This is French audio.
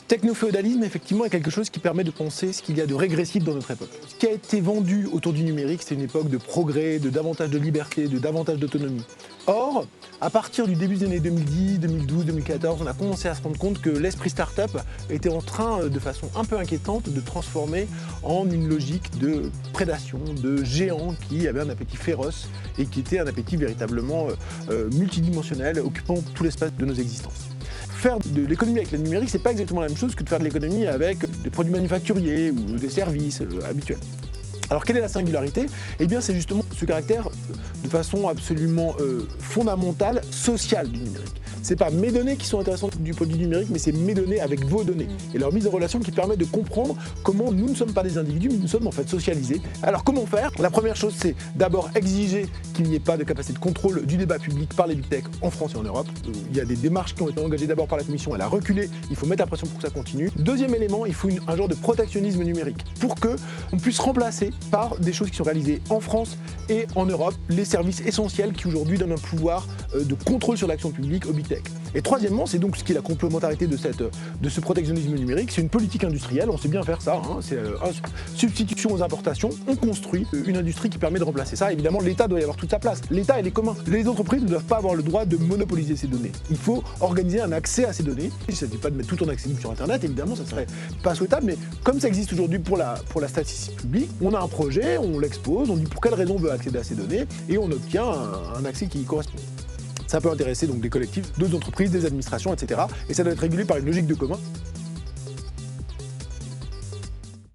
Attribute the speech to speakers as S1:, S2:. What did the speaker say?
S1: Technoféodalisme, effectivement, est quelque chose qui permet de penser ce qu'il y a de régressif dans notre époque. Ce qui a été vendu autour du numérique, c'est une époque de progrès, de davantage de liberté, de davantage d'autonomie. Or, à partir du début des années 2010, 2012, 2014, on a commencé à se rendre compte que l'esprit start-up était en train, de façon un peu inquiétante, de transformer en une logique de prédation, de géants qui avaient un appétit féroce et qui était un appétit véritablement multidimensionnel, occupant tout l'espace de nos existences. Faire de l'économie avec le numérique, c'est pas exactement la même chose que de faire de l'économie avec des produits manufacturiers ou des services habituels. Alors quelle est la singularité? Eh bien c'est justement ce caractère de façon absolument fondamentale, sociale du numérique. C'est pas mes données qui sont intéressantes du point de vue numérique, mais c'est mes données avec vos données et leur mise en relation qui permet de comprendre comment nous ne sommes pas des individus, mais nous sommes en fait socialisés. Alors comment faire? La première chose, c'est d'abord exiger qu'il n'y ait pas de capacité de contrôle du débat public par les big tech en France et en Europe. Il y a des démarches qui ont été engagées d'abord par la Commission, elle a reculé, il faut mettre la pression pour que ça continue. Deuxième élément, il faut un genre de protectionnisme numérique pour qu'on puisse remplacer par des choses qui sont réalisées en France et en Europe, les services essentiels qui aujourd'hui donnent un pouvoir de contrôle sur l'action publique aux big tech. Et troisièmement, c'est donc ce qui est la complémentarité de ce protectionnisme numérique, c'est une politique industrielle, on sait bien faire ça, c'est substitution aux importations, on construit une industrie qui permet de remplacer ça. Évidemment, l'État doit y avoir toute sa place, l'État et les communs. Les entreprises ne doivent pas avoir le droit de monopoliser ces données. Il faut organiser un accès à ces données. Il ne s'agit pas de mettre tout en accès libre sur Internet, évidemment, ça ne serait pas souhaitable, mais comme ça existe aujourd'hui pour la statistique publique, on a un projet, on l'expose, on dit pour quelle raison on veut accéder à ces données, et on obtient un accès qui y correspond. Ça peut intéresser donc des collectifs, d'autres entreprises, des administrations, etc. Et ça doit être régulé par une logique de commun.